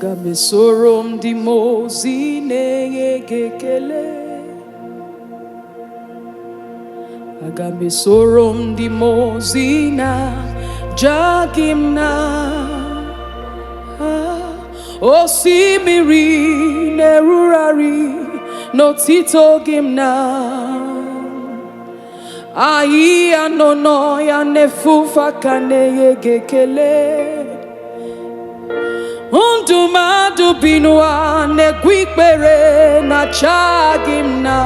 Agamisorom di mozine gekele. Agamisorom di mozina jagimna. Osimiri nerurari no tito gimna. Ayi anono ya nefufa kane gekele. Undumadu binwa ne gwikbere na chagimna.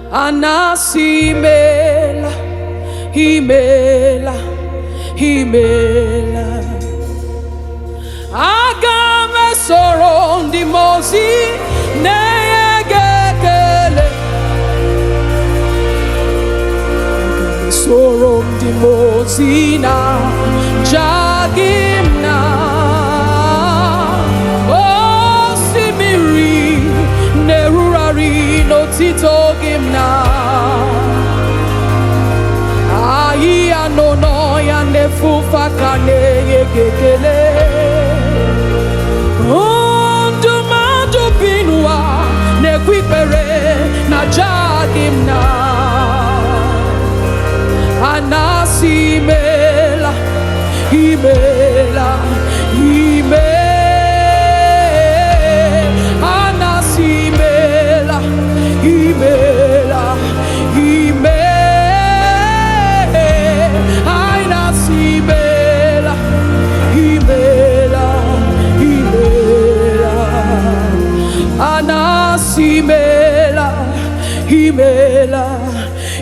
Anasi mela, himela, himela. Agame soro ndi mozi negekele. Agame soro ndi mozi na jagimna. Oh simiri nerurari no tito gimna. Ayi anono ya nefufa kane yegekele. Undumadu binwa nekwipere na jagimna. Anasi mela, himela, himela. Anasi mela, himela, himela. Anasi mela, himela, himela. Anasi mela, himela,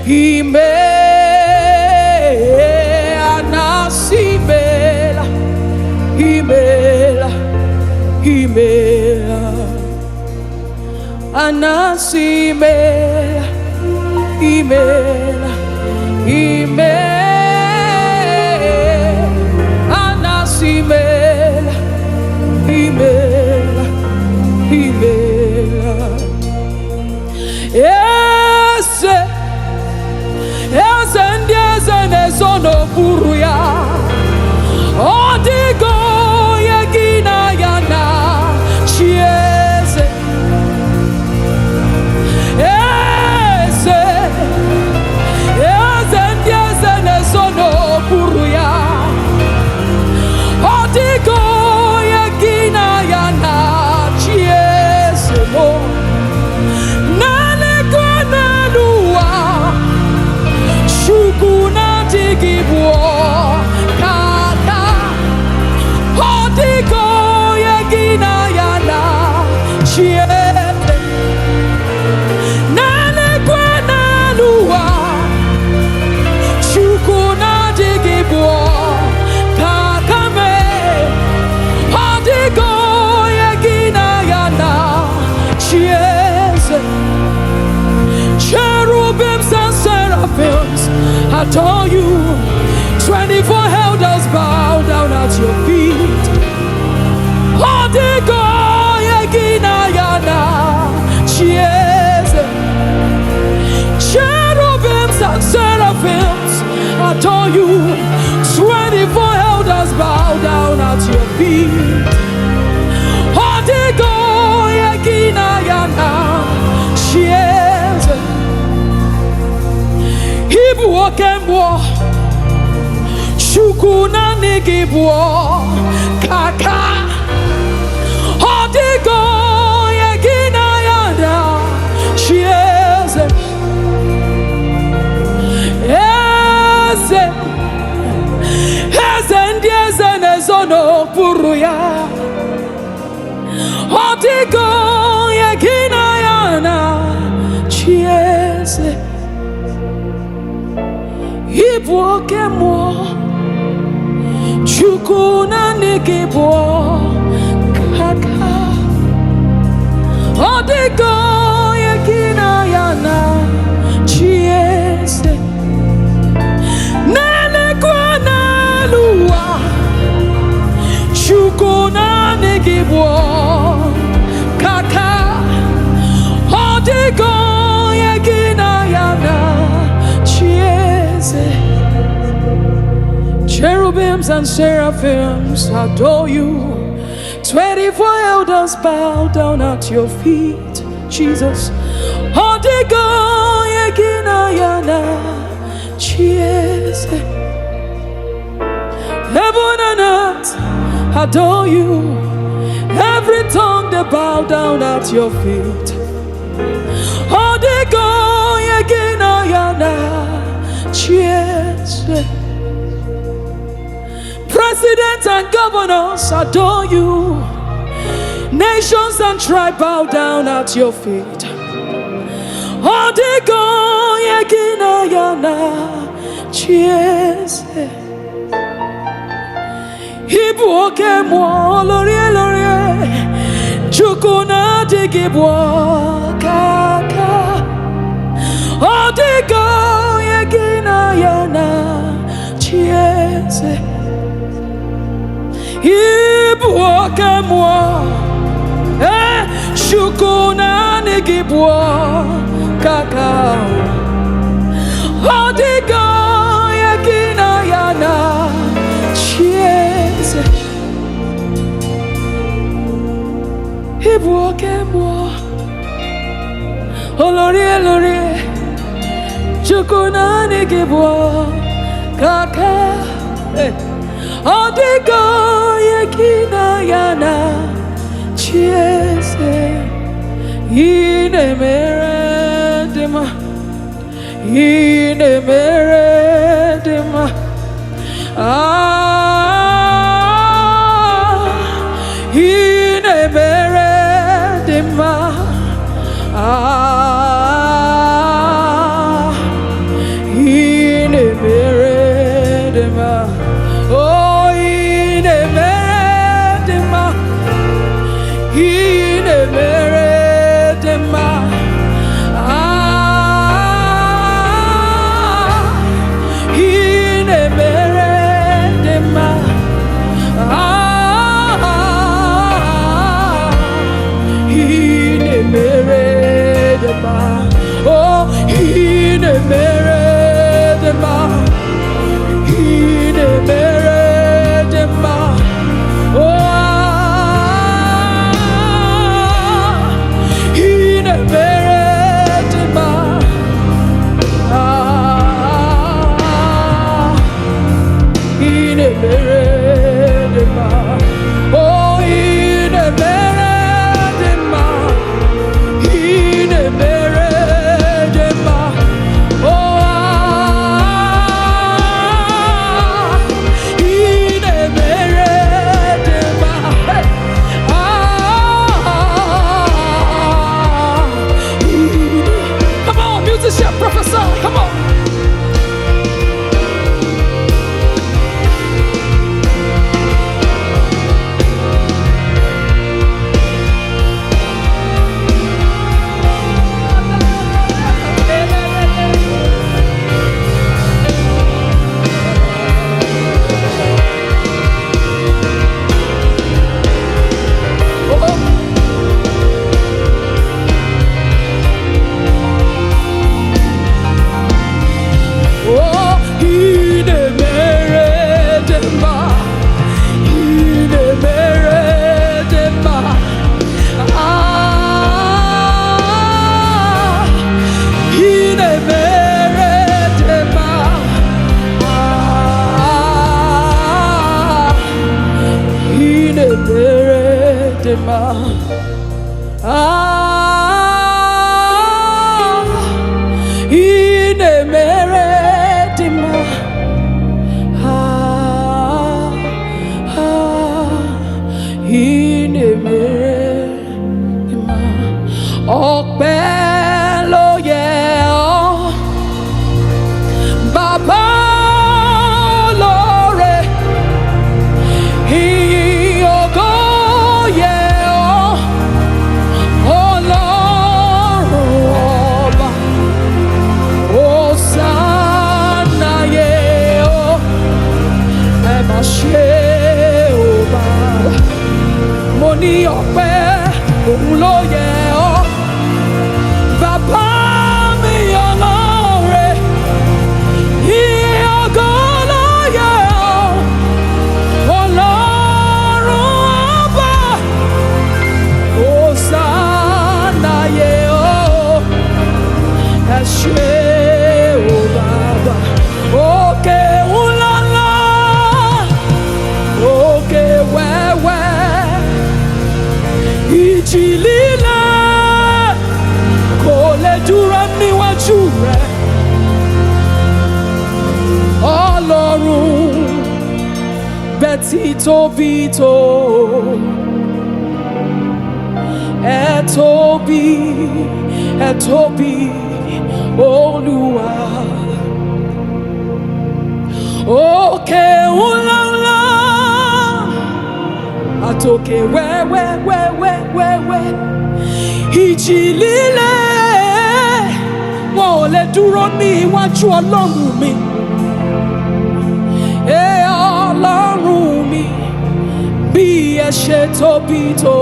himela. Anasi mela, himela, himela. Anasi mela, himela, himela. Anasi mela, himela, himela. Ese ndieze nezono buruya. Odigo yegina yana chieze. Ese ndieze nezono buruya. Odigo yegina yana chieze mo. Kaka Odiko yegina yana chiete Nale kwena luwa Shukuna digibo Kaka me Odiko yegina yana chiete Cherubims and seraphims adore you. 24 elders bow down at your feet. Odigo yegina yana chieze. Cherubims and seraphims adore you. 24 elders bow down at your feet. Odigo yegina yana chieze. Ibu okembo Shukuna nigibwo Kaka Odigo yegina yada chieze. Eze ndieze nezono puruya. Odigo yegina yana chieze. Ibuoke mo Chukuna nikibo Kaka Odigo yegina yana chiese. Nene kwana luwa Chukuna nikibo Kaka Odigo yegina yana chiese. Cherubims and seraphims adore you. 24 elders bow down at your feet, Jesus. Cheers. Heaven and earth adore you. Every tongue they bow down at your feet. Cheers. Presidents and governors adore you. Nations and tribes bow down at your feet. Cheers. Ibu oke mo lori chukuna digibo kaka. Odigo yekina yana. Cheers. Ibu oke mo chukuna digibo kaka. Odigo yekina yana. Cheers. Ibu oke mo olori chukuna digibo kaka. Odigo yekina yana. Cheers. Ine mere dema. Ine mere dema. Ine mere dema. Ine mere dema. Oh, ine mere dema. Ine mere dema. Ine mere dema. Ine mere dema. Oh, ine mere dema. Ine mere dema. Come on. ti tóbi tó. Ẹ tóbi, ẹ tóbi, Olúwa. Òkè ńlá ńlá, àtòkè wẹ́wẹ́wẹ́wẹ́wẹ́, ìjì líle wọn ò lè dúró ní iwájú Ọlọ́run mi. Ọlọ́run mi, bí ẹ ṣe tóbi tó.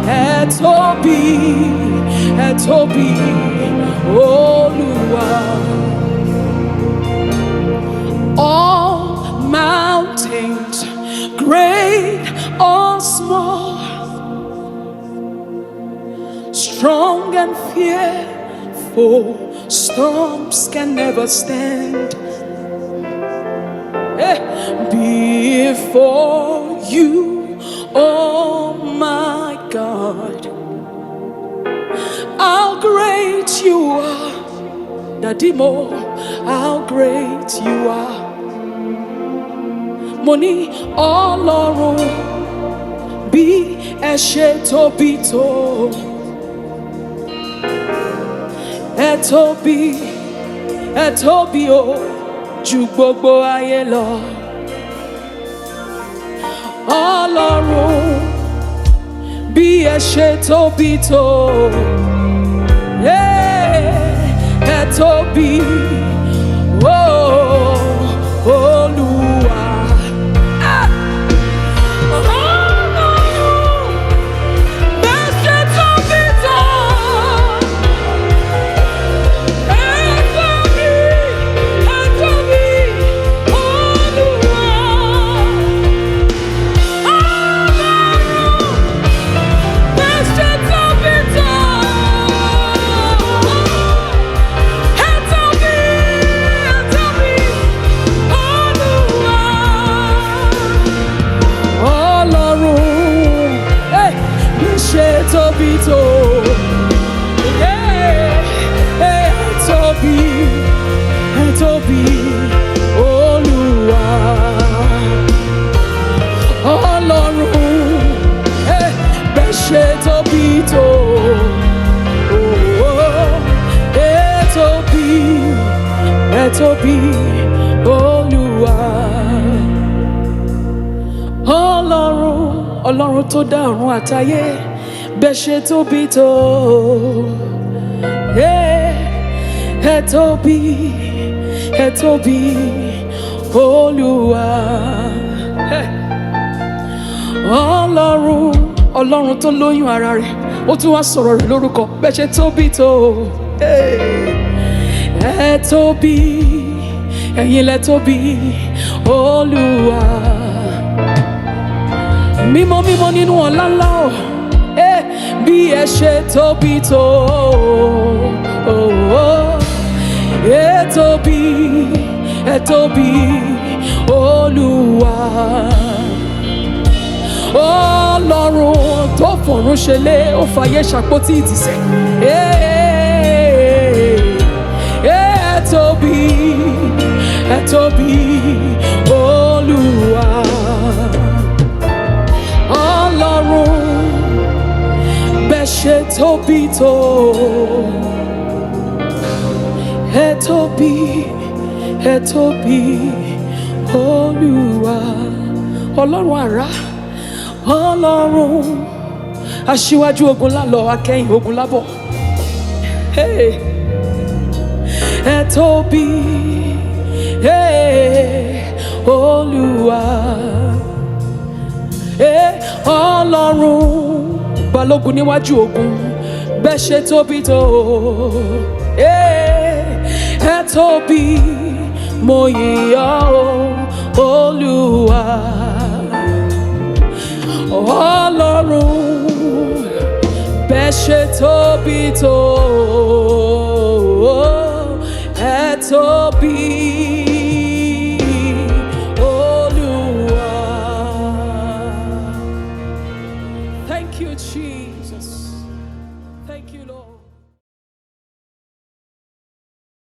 Ẹ tóbi, ẹ tóbi, Olúwa. All mountains, great or small, strong and fearful, storms can never stand before you, oh my God. How great you are, Dadimo, how great you are. Mo ní Ọlọ́run, bí ẹ ṣe tóbi tó. Ẹ tóbi, ẹ tóbi o, ju gbogbo ayé lọ. Ọlọ́run, bí ẹ ṣe tóbi tó. Ẹ tóbi, Olúwa. Ọlọ́run, bí ẹ ṣe tóbi tó. Ẹ tóbi, ẹ tóbi, Olúwa. Ọlọ́run, bí ẹ ṣe tóbi tó. Ẹ tóbi, ẹ tóbi, Olúwa. Ọlọ́run, bí ẹ ṣe tóbi tó. Ẹ tóbi, ẹ tóbi, Olúwa. Ọlọ́run, bí ẹ ṣe tóbi tó. Ẹ tóbi, ẹ tóbi, Olúwa. Ọlọ́run, Ọlọ́run tó dá ọ̀run àtayé, bí ẹ ṣe tóbi tó. Ẹ tóbi, ẹ tóbi, Olúwa. Ọlọ́run, Ọlọ́run tó lóyún ara rẹ̀, ó tún wá sọ̀rọ̀ rẹ̀ lórúkọ, bí ẹ ṣe tóbi tó. Ẹ tóbi, ẹ̀yin lẹ tóbi, Olúwa. Mímọ́ mímọ́ nínú ọlá ńlá o, bí ẹ ṣe tóbi tó. Ẹ tóbi, ẹ tóbi, Olúwa. Ọlọ́run tó fọ̀run ṣẹlẹ̀, ó fàyè ṣàpótí ìtìsẹ̀. Ẹ tóbi, ẹ tóbi, Olúwa. Ọlọ́run, bẹ́ ṣe tóbi tó. Ẹ tóbi, ẹ tóbi, Olúwa. Ọlọ́run àrá, Ọlọ́run aṣíwájú ogun lálọ, akẹ́yìn ogun lábọ̀. Ẹ tóbi, Olúwa. Ọlọ́run balógun níwájú ogun, bẹ́ ṣe tóbi tó. Ẹ tóbi, mo yìn ọ́, Olúwa. Ọlọ́run, bẹ́ ṣe tóbi tó. Ẹ tóbi, Olúwa. Thank you, Jesus.